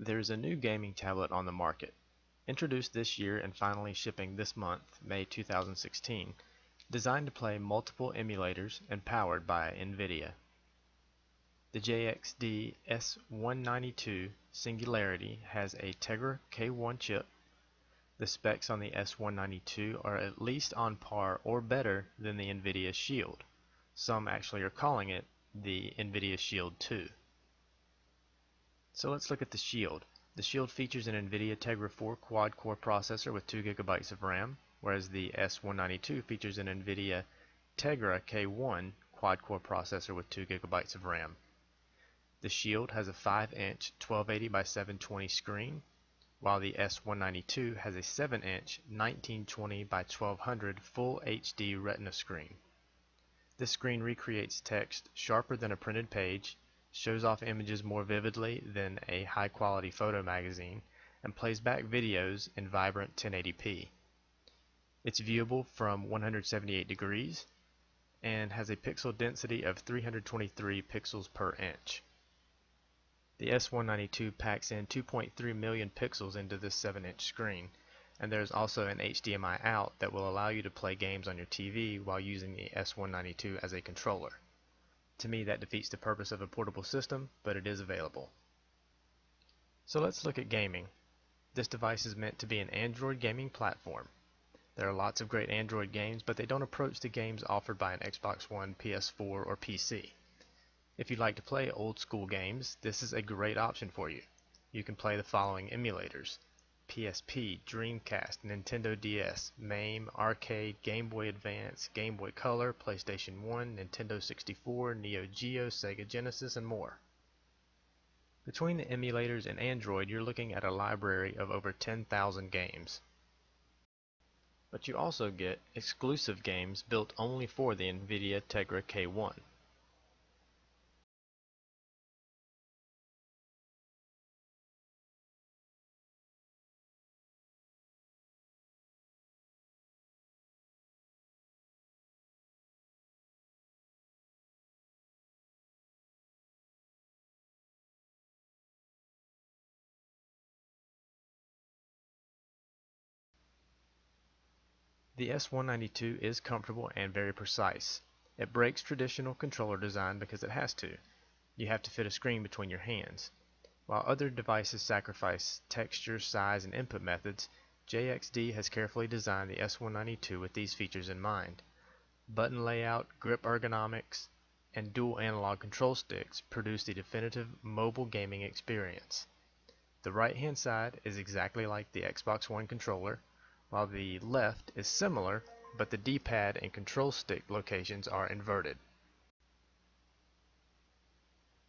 There's a new gaming tablet on the market, introduced this year and finally shipping this month, May 2016, designed to play multiple emulators and powered by Nvidia. The JXD S192 Singularity has a Tegra K1 chip. The specs on the S192 are at least on par or better than the Nvidia Shield. Some actually are calling it the Nvidia Shield 2. So let's look at the Shield. The Shield features an Nvidia Tegra 4 quad-core processor with 2 GB of RAM, whereas the S192 features an Nvidia Tegra K1 quad-core processor with 2 GB of RAM. The Shield has a 5-inch 1280 by 720 screen, while the S192 has a 7-inch 1920 by 1200 Full HD Retina screen. This screen recreates text sharper than a printed page, shows off images more vividly than a high-quality photo magazine, and plays back videos in vibrant 1080p. It's viewable from 178 degrees and has a pixel density of 323 pixels per inch. The S192 packs in 2.3 million pixels into this 7-inch screen, and there's also an HDMI out that will allow you to play games on your TV while using the S192 as a controller. To me, that defeats the purpose of a portable system, but it is available. So let's look at gaming. This device is meant to be an Android gaming platform. There are lots of great Android games, but they don't approach the games offered by an Xbox One, PS4, or PC. If you'd like to play old school games, this is a great option for you. You can play the following emulators: PSP, Dreamcast, Nintendo DS, MAME, Arcade, Game Boy Advance, Game Boy Color, PlayStation 1, Nintendo 64, Neo Geo, Sega Genesis, and more. Between the emulators and Android, you're looking at a library of over 10,000 games. But you also get exclusive games built only for the Nvidia Tegra K1. The S192 is comfortable and very precise. It breaks traditional controller design because it has to. You have to fit a screen between your hands. While other devices sacrifice texture, size, and input methods, JXD has carefully designed the S192 with these features in mind. Button layout, grip ergonomics, and dual analog control sticks produce the definitive mobile gaming experience. The right-hand side is exactly like the Xbox One controller, while the left is similar, but the D-pad and control stick locations are inverted.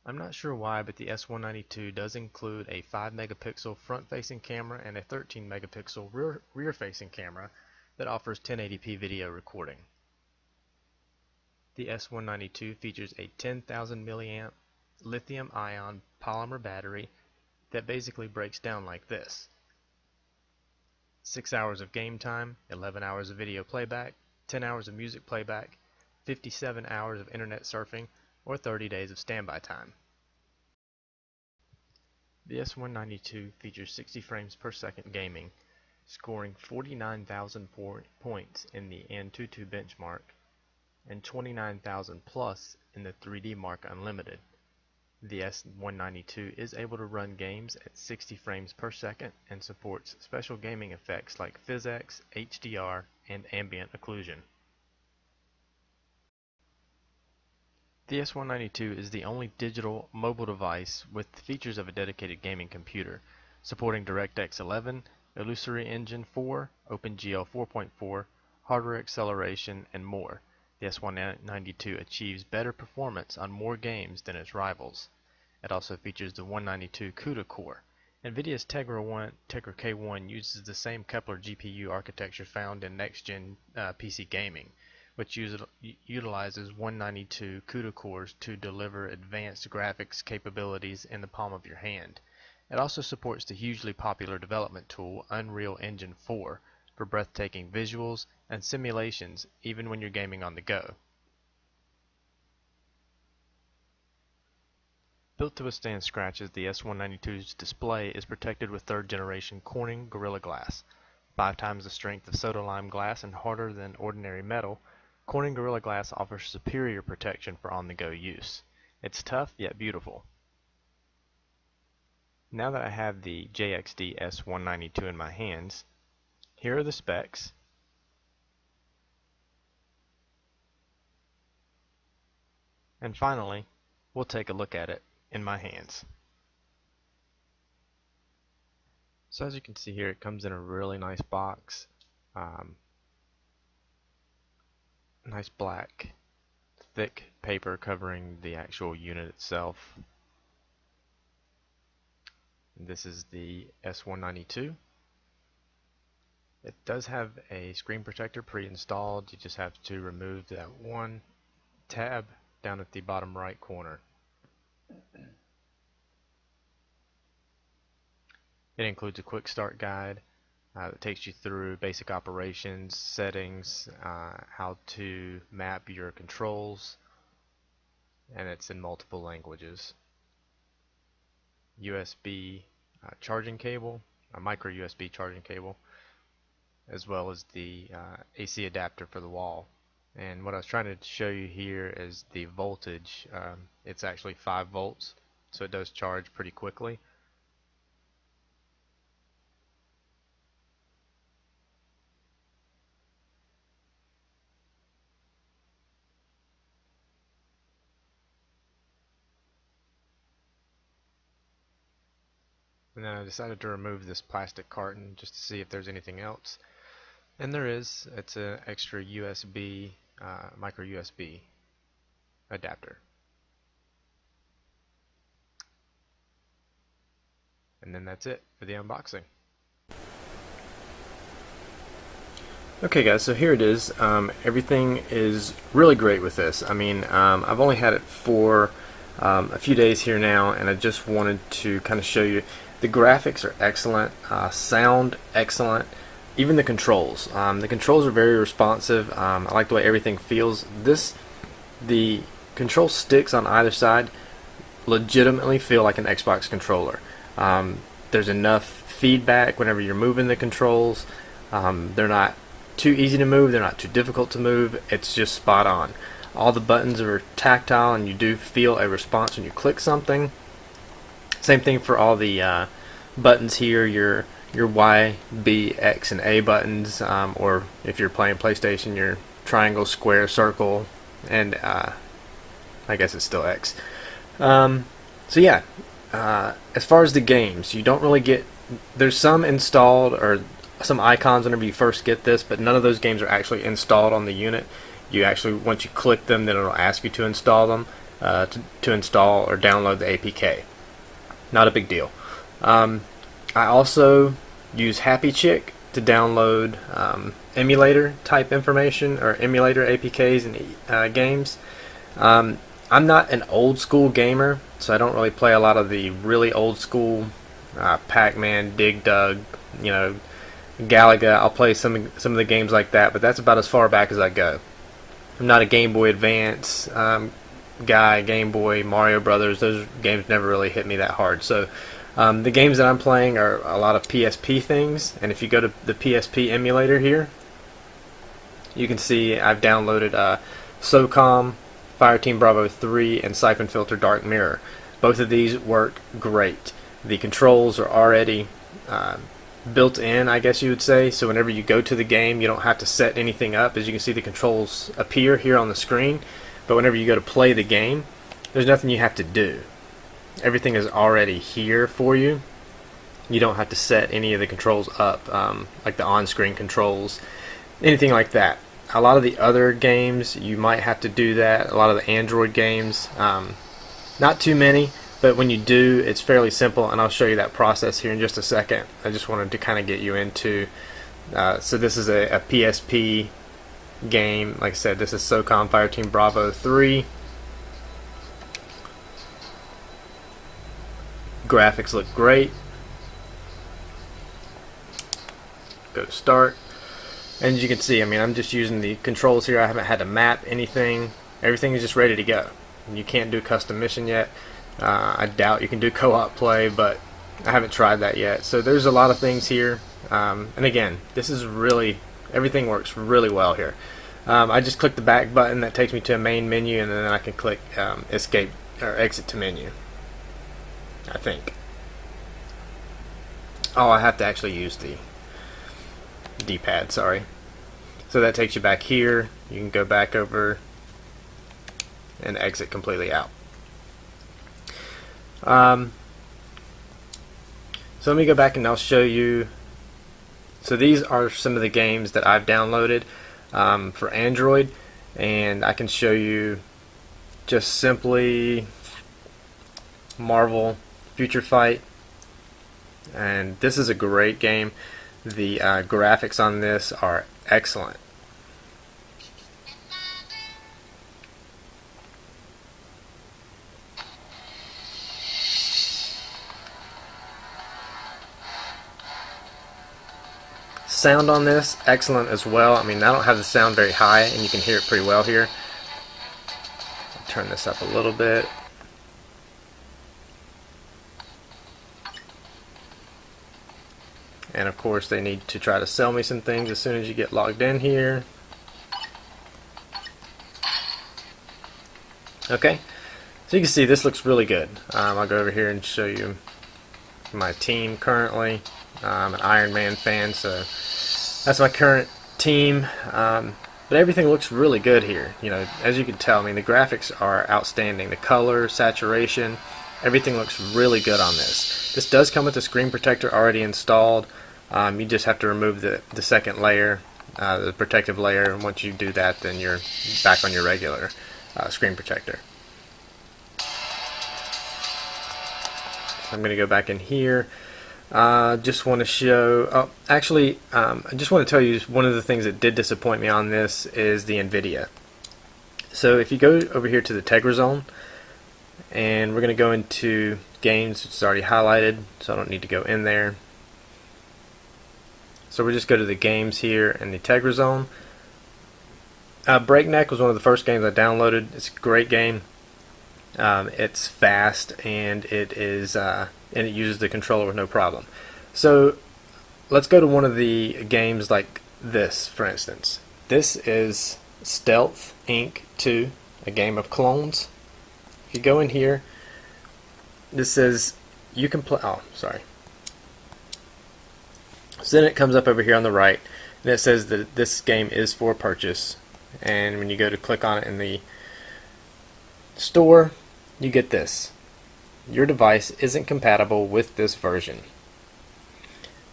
I'm not sure why, but the S192 does include a 5 megapixel front-facing camera and a 13 megapixel rear-facing camera that offers 1080p video recording. The S192 features a 10,000 milliamp lithium-ion polymer battery that basically breaks down like this: 6 hours of game time, 11 hours of video playback, 10 hours of music playback, 57 hours of internet surfing, or 30 days of standby time. The S192 features 60 frames per second gaming, scoring 49,000 points in the Antutu benchmark and 29,000 plus in the 3D Mark Unlimited. The S192 is able to run games at 60 frames per second and supports special gaming effects like PhysX, HDR, and ambient occlusion. The S192 is the only digital mobile device with the features of a dedicated gaming computer, supporting DirectX 11, Illusory Engine 4, OpenGL 4.4, hardware acceleration, and more. The S192 achieves better performance on more games than its rivals. It also features the 192 CUDA core. Nvidia's Tegra K1 uses the same Kepler GPU architecture found in next-gen PC gaming, which utilizes 192 CUDA cores to deliver advanced graphics capabilities in the palm of your hand. It also supports the hugely popular development tool Unreal Engine 4 for breathtaking visuals and simulations even when you're gaming on the go. Built to withstand scratches, the S192's display is protected with 3rd generation Corning Gorilla Glass. 5 times the strength of soda lime glass and harder than ordinary metal, Corning Gorilla Glass offers superior protection for on-the-go use. It's tough yet beautiful. Now that I have the JXD S192 in my hands, here are the specs. And finally, we'll take a look at it in my hands. So as you can see here, it comes in a really nice box. Nice black, thick paper covering the actual unit itself. This is the S192. It does have a screen protector pre-installed. You just have to remove that one tab down at the bottom right corner. It includes a quick start guide that takes you through basic operations, settings, how to map your controls, and it's in multiple languages. USB charging cable, a micro USB charging cable, as well as the AC adapter for the wall. And what I was trying to show you here is the voltage. It's actually 5 volts, so it does charge pretty quickly. And then I decided to remove this plastic carton just to see if there's anything else. And there is. It's an extra USB, micro USB adapter. And then that's it for the unboxing. Okay guys, so here it is. Everything is really great with this. I mean, I've only had it for a few days here now, and I just wanted to kind of show you. The graphics are excellent, sound excellent, even the controls. The controls are very responsive. I like the way everything feels. The control sticks on either side legitimately feel like an Xbox controller. There's enough feedback whenever you're moving the controls. They're not too easy to move, they're not too difficult to move. It's just spot on. All the buttons are tactile, and you do feel a response when you click something. Same thing for all the buttons here, your Y, B, X, and A buttons, or if you're playing PlayStation, your triangle, square, circle, and I guess it's still X. So yeah, as far as the games, you don't really get, there's some installed or some icons whenever you first get this, but none of those games are actually installed on the unit. You actually, once you click them, then it'll ask you to install them, to install or download the APK. Not a big deal. I also use HappyChick to download emulator type information or emulator APKs and games. I'm not an old school gamer, so I don't really play a lot of the really old school Pac-Man, Dig Dug, Galaga. I'll play some of the games like that, but that's about as far back as I go. I'm not a Game Boy Advance guy, Game Boy, Mario Brothers. Those games never really hit me that hard. So the games that I'm playing are a lot of PSP things, and if you go to the PSP emulator here, you can see I've downloaded SOCOM, Fireteam Bravo 3, and Siphon Filter Dark Mirror. Both of these work great. The controls are already built in, I guess you would say, so whenever you go to the game, you don't have to set anything up. As you can see, the controls appear here on the screen, but whenever you go to play the game, there's nothing you have to do. Everything is already here for you. You don't have to set any of the controls up, like the on-screen controls, anything like that. A lot of the other games, you might have to do that. A lot of the Android games, not too many, but when you do, it's fairly simple, and I'll show you that process here in just a second. I just wanted to kind of get you into, so this is a PSP game. Like I said, this is SOCOM Fireteam Bravo 3. Graphics look great. Go to start. And as you can see, I mean, I'm just using the controls here. I haven't had to map anything. Everything is just ready to go. And you can't do custom mission yet. I doubt you can do co-op play, but I haven't tried that yet. So there's a lot of things here. And again, this is really, everything works really well here. I just click the back button, that takes me to a main menu, and then I can click escape or exit to menu, I think. Oh, I have to actually use the D-pad, sorry. So that takes you back here. You can go back over and exit completely out. So let me go back and I'll show you. So these are some of the games that I've downloaded for Android, and I can show you just simply Marvel Future Fight, and this is a great game. The graphics on this are excellent. Sound on this, excellent as well. I mean, I don't have the sound very high, and you can hear it pretty well here. Turn this up a little bit. And of course, they need to try to sell me some things as soon as you get logged in here. Okay, so you can see this looks really good. I'll go over here and show you my team currently. I'm an Iron Man fan, so that's my current team. But everything looks really good here. You know, as you can tell, I mean, the graphics are outstanding. The color, saturation, everything looks really good on this. This does come with a screen protector already installed. You just have to remove the second layer, the protective layer, and once you do that, then you're back on your regular screen protector. So I'm going to go back in here. Just want to show, I just want to tell you one of the things that did disappoint me on this is the Nvidia. So if you go over here to the Tegra Zone, and we're going to go into games, it's already highlighted, so I don't need to go in there. So we'll just go to the games here in the Tegra Zone. Breakneck was one of the first games I downloaded. It's a great game. It's fast, and it uses the controller with no problem. So let's go to one of the games like this, for instance. This is Stealth Inc. 2, a game of clones. If you go in here, this says you can play. Oh, sorry. So then it comes up over here on the right, and it says that this game is for purchase. And when you go to click on it in the store, you get this. Your device isn't compatible with this version.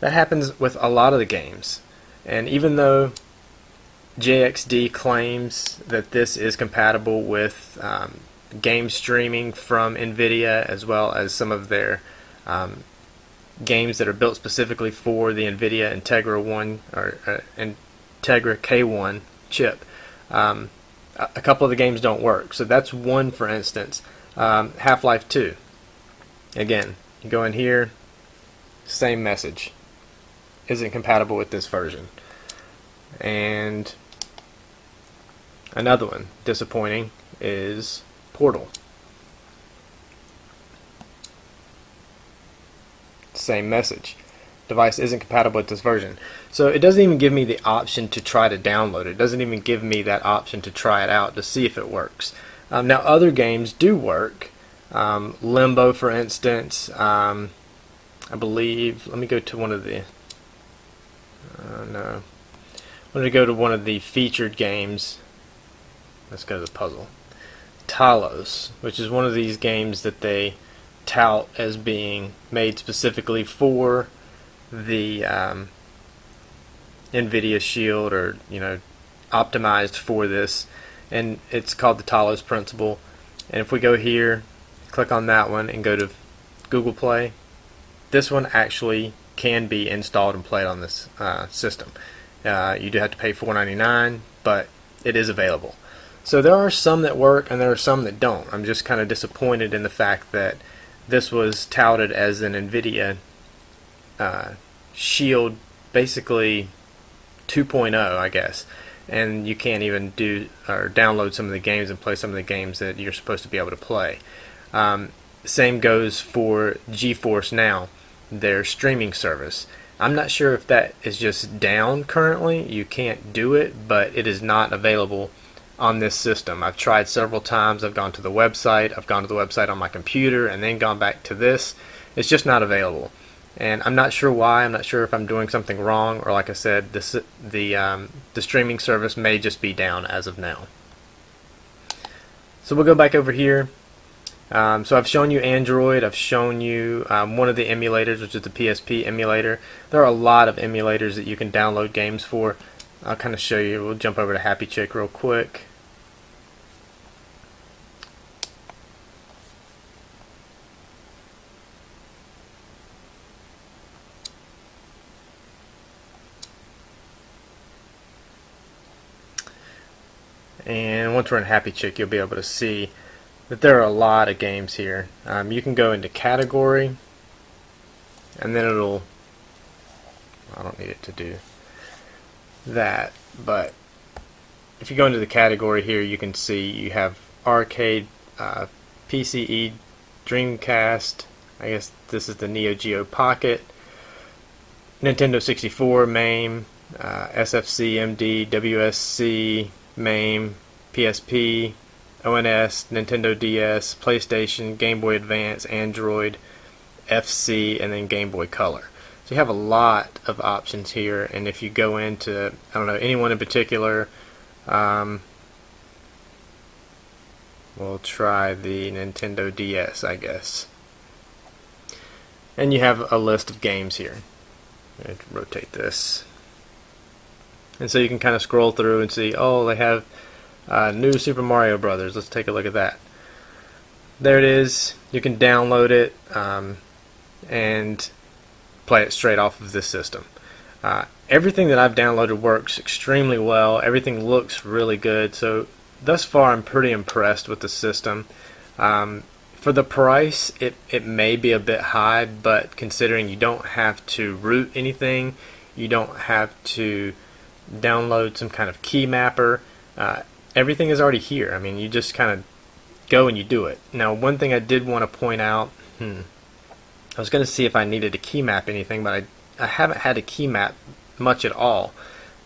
That happens with a lot of the games. And even though JXD claims that this is compatible with game streaming from Nvidia, as well as some of their games that are built specifically for the Nvidia Integra 1 or Integra K1 chip, a couple of the games don't work. So that's one, for instance. Half-Life 2. Again, you go in here, same message. Isn't compatible with this version. And another one, disappointing, is Portal. Same message. Device isn't compatible with this version. So it doesn't even give me the option to try to download it. It doesn't even give me that option to try it out to see if it works. Now other games do work. Limbo, for instance, I believe, let me go to one of the, no, I'm going to go to one of the featured games. Let's go to the puzzle. Talos, which is one of these games that they tout as being made specifically for the Nvidia Shield, or optimized for this, and it's called the Talos Principle. And if we go here, click on that one and go to Google Play, this one actually can be installed and played on this system. You do have to pay $4.99, but it is available. So there are some that work and there are some that don't. I'm just kind of disappointed in the fact that this was touted as an Nvidia Shield, basically 2.0, I guess, and you can't even do or download some of the games and play some of the games that you're supposed to be able to play. same goes for GeForce Now, their streaming service. I'm not sure if that is just down currently. You can't do it, but it is not available on this system. I've tried several times. I've gone to the website. I've gone to the website on my computer and then gone back to this. It's just not available. And I'm not sure why. I'm not sure if I'm doing something wrong, or like I said, the streaming service may just be down as of now. So we'll go back over here. So I've shown you Android. I've shown you one of the emulators, which is the PSP emulator. There are a lot of emulators that you can download games for. I'll kind of show you. We'll jump over to HappyChick real quick. And once we're in HappyChick, you'll be able to see that there are a lot of games here. You can go into category, and then it'll, I don't need it to do that, but if you go into the category here, you can see you have arcade, PCE, Dreamcast, I guess this is the Neo Geo Pocket, Nintendo 64, MAME, SFC, MD, WSC, MAME, PSP, ONS, Nintendo DS, PlayStation, Game Boy Advance, Android, FC, and then Game Boy Color. So you have a lot of options here, and if you go into, I don't know, anyone in particular, we'll try the Nintendo DS, I guess. And you have a list of games here. Rotate this. And so you can kind of scroll through and see, oh, they have new Super Mario Brothers. Let's take a look at that. There it is. You can download it and play it straight off of this system. Everything that I've downloaded works extremely well. Everything looks really good. So thus far, I'm pretty impressed with the system. For the price, it may be a bit high, but considering you don't have to root anything, you don't have to download some kind of key mapper, everything is already here. I mean, you just kind of go and you do it. Now, one thing I did want to point out, I was going to see if I needed to key map anything, but I haven't had to key map much at all.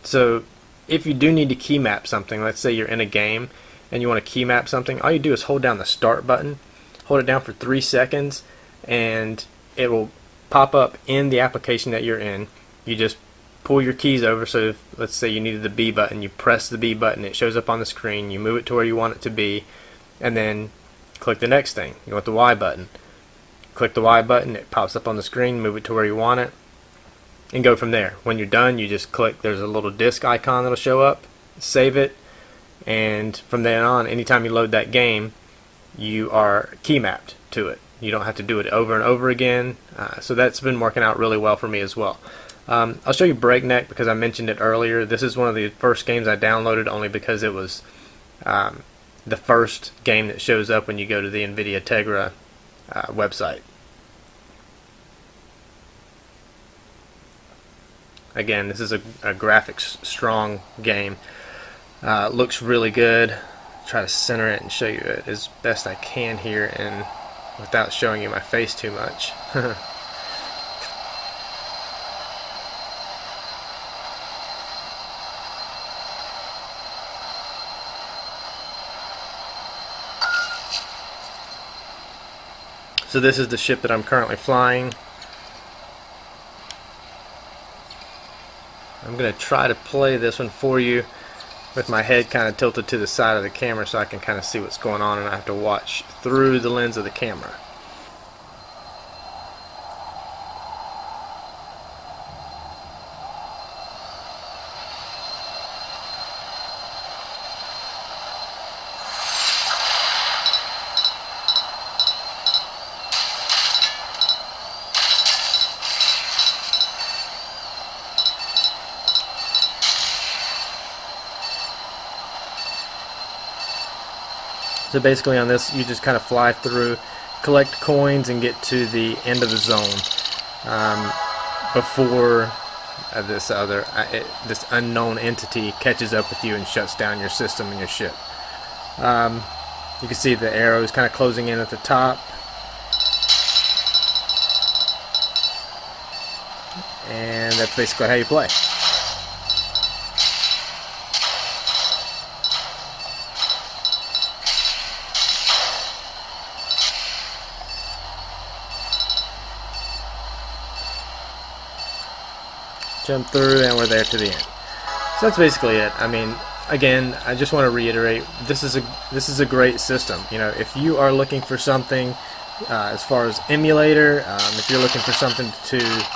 So if you do need to key map something, let's say you're in a game and you want to key map something, all you do is hold down the start button, hold it down for 3 seconds, and it will pop up in the application that you're in. You just pull your keys over. So if, let's say you needed the B button, you press the B button, it shows up on the screen, you move it to where you want it to be, and then click the next thing. You want the Y button, click the Y button, it pops up on the screen, move it to where you want it, and go from there. When you're done, you just click, there's a little disk icon that'll show up, save it, and from then on, anytime you load that game, you are key mapped to it. You don't have to do it over and over again. So that's been working out really well for me as well. I'll show you Breakneck because I mentioned it earlier. This is one of the first games I downloaded only because it was the first game that shows up when you go to the Nvidia Tegra website. Again, this is a graphics strong game. Looks really good. Try to center it and show you it as best I can here and without showing you my face too much. So this is the ship that I'm currently flying. I'm going to try to play this one for you with my head kind of tilted to the side of the camera so I can kind of see what's going on and I have to watch through the lens of the camera. So basically on this, you just kind of fly through, collect coins, and get to the end of the zone before this unknown entity catches up with you and shuts down your system and your ship. You can see the arrows kind of closing in at the top, that's basically how you play. Jump through, and we're there to the end. So that's basically it. I mean, again, I just want to reiterate, this is a great system. You know, if you are looking for something as far as emulator, if you're looking for something to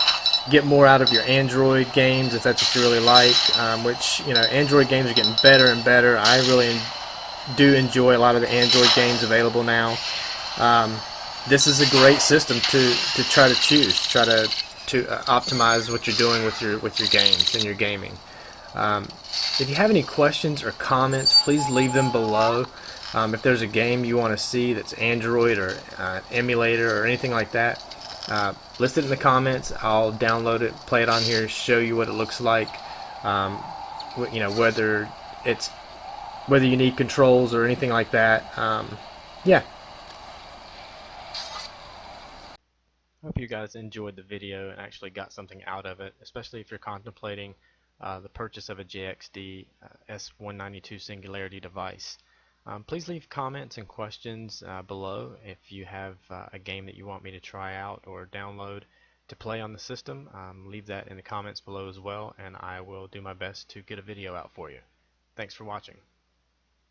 get more out of your Android games, if that's what you really like, which, you know, Android games are getting better and better. I really do enjoy a lot of the Android games available now. This is a great system to try to choose, try to optimize what you're doing with your games and your gaming. If you have any questions or comments, please leave them below. If there's a game you want to see that's Android or emulator or anything like that, list it in the comments. I'll download it, play it on here, show you what it looks like. You know, whether you need controls or anything like that. Yeah. Hope you guys enjoyed the video and actually got something out of it, especially if you're contemplating the purchase of a JXD S192 Singularity device. Please leave comments and questions below if you have a game that you want me to try out or download to play on the system. Leave that in the comments below as well, and I will do my best to get a video out for you. Thanks for watching.